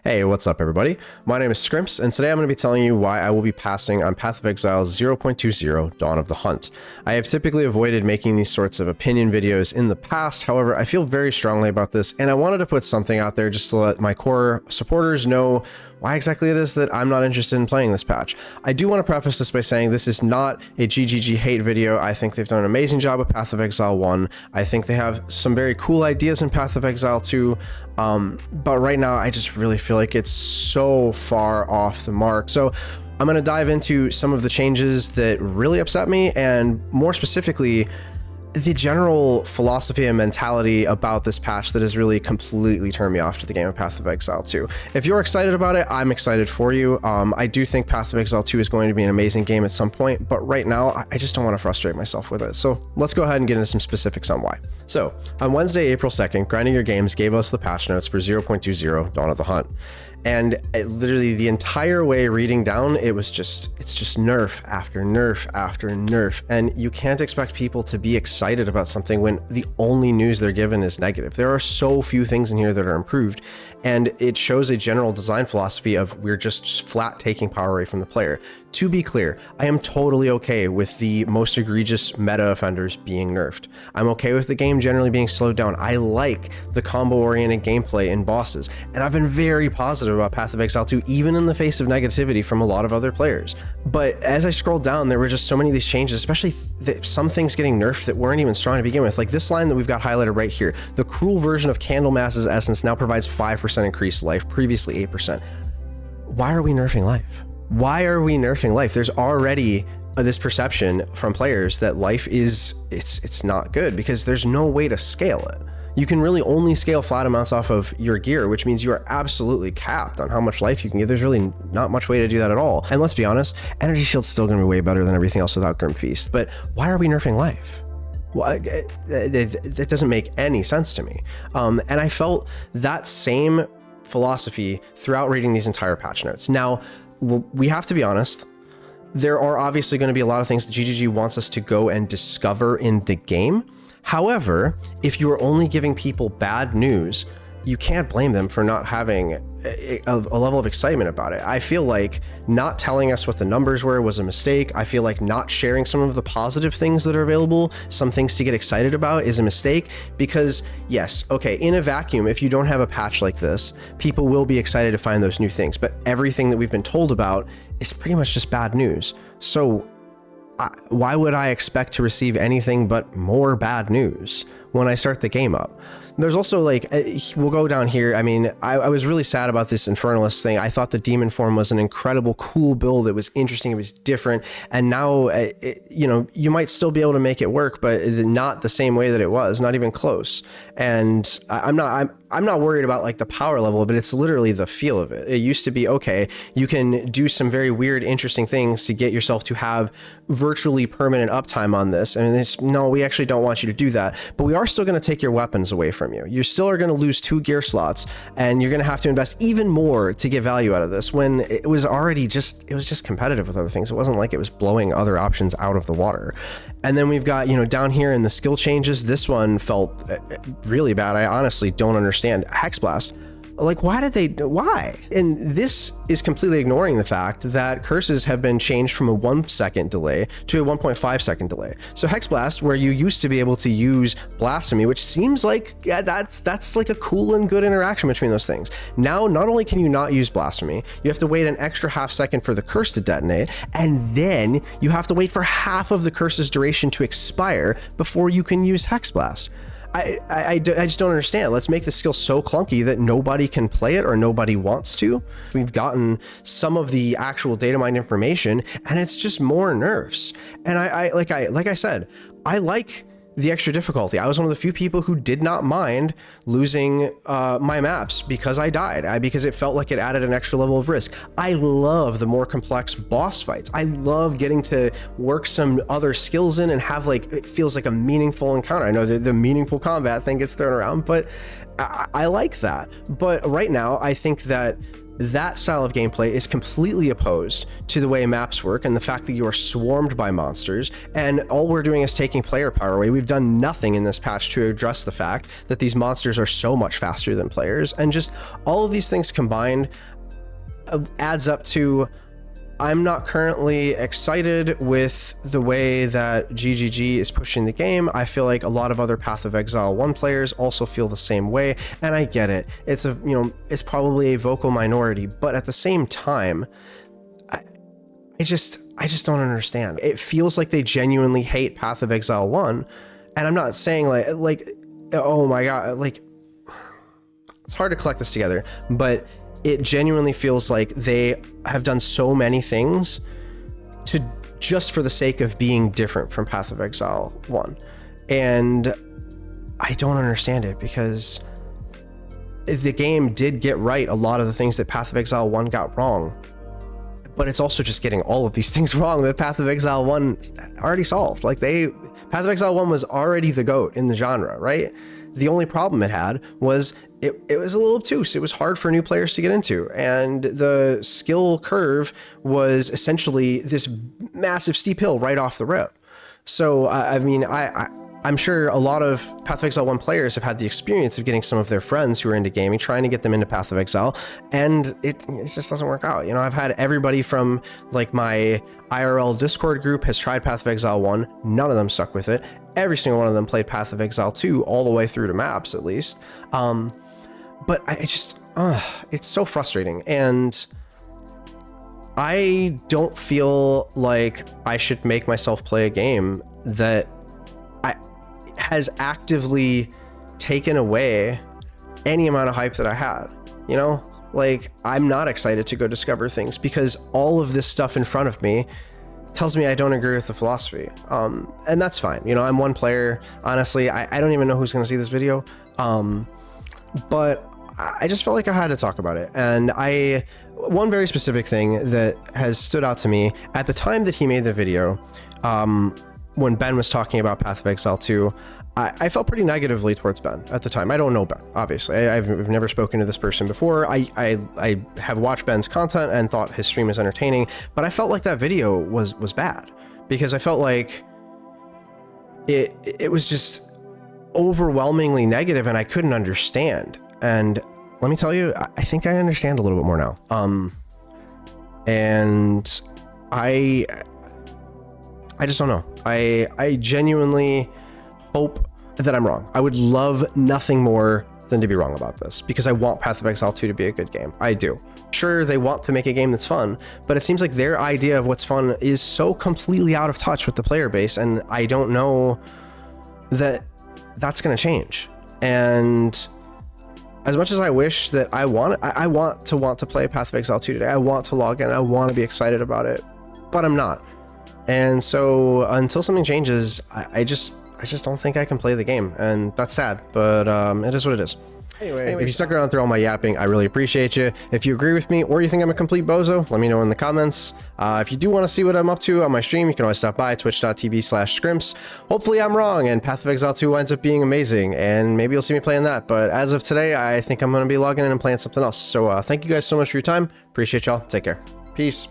Hey, what's up everybody? My name is Scrimps, and today I'm going to be telling you why I will be passing on Path of Exile 0.20 Dawn of the Hunt. I have typically avoided making these sorts of opinion videos in the past, however, I feel very strongly about this, and I wanted to put something out there just to let my core supporters know why exactly it is that I'm not interested in playing this patch. I do want to preface this by saying this is not a GGG hate video. I think they've done an amazing job with Path of Exile 1. I think they have some very cool ideas in Path of Exile 2, but right now I just really feel like it's so far off the mark. So I'm going to dive into some of the changes that really upset me, and more specifically, the general philosophy and mentality about this patch that has really completely turned me off to the game of Path of Exile 2. If you're excited about it, I'm excited for you. I do think Path of Exile 2 is going to be an amazing game at some point, but right now I just don't want to frustrate myself with it. So let's go ahead and get into some specifics on why. So on Wednesday, April 2nd, Grinding Your Games gave us the patch notes for 0.20 Dawn of the Hunt. And literally the entire way reading down, it's just nerf after nerf after nerf. And you can't expect people to be excited about something when the only news they're given is negative. There are so few things in here that are improved, and it shows a general design philosophy of we're just flat taking power away from the player. To be clear, I am totally okay with the most egregious meta offenders being nerfed. I'm okay with the game generally being slowed down. I like the combo-oriented gameplay in bosses, and I've been very positive about Path of Exile 2, even in the face of negativity from a lot of other players. But as I scrolled down, there were just so many of these changes, especially some things getting nerfed that weren't even strong to begin with. Like this line that we've got highlighted right here, the cruel version of Candlemass's essence now provides 5% increased life, previously 8%. Why are we nerfing life? Why are we nerfing life? There's already this perception from players that life is, it's not good because there's no way to scale it. You can really only scale flat amounts off of your gear, which means you are absolutely capped on how much life you can get. There's really not much way to do that at all. And let's be honest, Energy Shield's still going to be way better than everything else without Grim Feast. But why are we nerfing life? Well, that doesn't make any sense to me. And I felt that same philosophy throughout reading these entire patch notes. Now, we have to be honest, there are obviously going to be a lot of things that GGG wants us to go and discover in the game. However, if you are only giving people bad news, you can't blame them for not having a level of excitement about it. I feel like not telling us what the numbers were was a mistake. I feel like not sharing some of the positive things that are available, some things to get excited about, is a mistake, because yes, okay, in a vacuum, if you don't have a patch like this, people will be excited to find those new things, but everything that we've been told about is pretty much just bad news. So why would I expect to receive anything but more bad news when I start the game up? There's also, like, we'll go down here. I mean, I was really sad about this Infernalist thing. I thought the Demon Form was an incredible, cool build. It was interesting. It was different. And now, you know, you might still be able to make it work, but not the same way that it was, not even close. And I'm not worried about like the power level, but it's literally the feel of it. It used to be, okay, you can do some very weird, interesting things to get yourself to have virtually permanent uptime on this. And no, we actually don't want you to do that, but we are still going to take your weapons away from you. You still are going to lose 2 gear slots, and you're going to have to invest even more to get value out of this when it was already it was just competitive with other things. It wasn't like it was blowing other options out of the water. And then we've got, you know, down here in the skill changes, this one felt really bad. I honestly don't understand. Hexblast. Like, why? And this is completely ignoring the fact that curses have been changed from a 1 second delay to a 1.5 second delay. So Hexblast, where you used to be able to use Blasphemy, which seems like, yeah, that's like a cool and good interaction between those things. Now, not only can you not use Blasphemy, you have to wait an extra half second for the curse to detonate, and then you have to wait for half of the curse's duration to expire before you can use Hexblast. I just don't understand. Let's make the skill so clunky that nobody can play it or nobody wants to. We've gotten some of the actual data mined information, and it's just more nerfs. And like I said, I like the extra difficulty. I was one of the few people who did not mind losing my maps because I died, because it felt like it added an extra level of risk. I love the more complex boss fights. I love getting to work some other skills in and have, like, it feels like a meaningful encounter. I know the meaningful combat thing gets thrown around, but I like that. But right now, I think that that style of gameplay is completely opposed to the way maps work and the fact that you are swarmed by monsters, and all we're doing is taking player power away. We've done nothing in this patch to address the fact that these monsters are so much faster than players, and just all of these things combined adds up to I'm not currently excited with the way that GGG is pushing the game. I feel like a lot of other Path of Exile 1 players also feel the same way, and I get it. It's it's probably a vocal minority, but at the same time, I just don't understand. It feels like they genuinely hate Path of Exile 1, and I'm not saying like oh my god, like it's hard to collect this together, but it genuinely feels like they have done so many things to just for the sake of being different from Path of Exile 1. And I don't understand it, because the game did get right a lot of the things that Path of Exile 1 got wrong, but it's also just getting all of these things wrong that Path of Exile 1 already solved. Like Path of Exile 1 was already the GOAT in the genre, right? The only problem it had was it was a little obtuse. It was hard for new players to get into, and the skill curve was essentially this massive steep hill right off the rip. So I mean, I'm sure a lot of Path of Exile 1 players have had the experience of getting some of their friends who are into gaming, trying to get them into Path of Exile, and it just doesn't work out. You know, I've had everybody from like my IRL Discord group has tried Path of Exile 1, none of them stuck with it. Every single one of them played Path of Exile 2 all the way through to maps, at least. But I just, it's so frustrating, and I don't feel like I should make myself play a game that has actively taken away any amount of hype that I had. You know, like, I'm not excited to go discover things because all of this stuff in front of me tells me I don't agree with the philosophy. And that's fine. You know, I'm one player. Honestly, I don't even know who's going to see this video. But I just felt like I had to talk about it. And one very specific thing that has stood out to me at the time that he made the video, when Ben was talking about Path of Exile 2, I felt pretty negatively towards Ben at the time. I don't know Ben, obviously. I've never spoken to this person before. I have watched Ben's content and thought his stream is entertaining, but I felt like that video was bad because I felt like it was just overwhelmingly negative and I couldn't understand. And let me tell you, I think I understand a little bit more now. And I just don't know. I genuinely hope that I'm wrong. I would love nothing more than to be wrong about this because I want Path of Exile 2 to be a good game. I do. Sure, they want to make a game that's fun, but it seems like their idea of what's fun is so completely out of touch with the player base, and I don't know that that's going to change. And as much as I wish that I want to play Path of Exile 2 today, I want to log in, I want to be excited about it, but I'm not. And so until something changes, I just don't think I can play the game, and that's sad, but it is what it is. Anyway, if you stuck around through all my yapping, I really appreciate you. If you agree with me or you think I'm a complete bozo, let me know in the comments. If you do want to see what I'm up to on my stream, you can always stop by twitch.tv/scrimps. Hopefully I'm wrong and Path of Exile 2 ends up being amazing, and maybe you'll see me playing that. But as of today, I think I'm going to be logging in and playing something else. So thank you guys so much for your time. Appreciate y'all. Take care. Peace.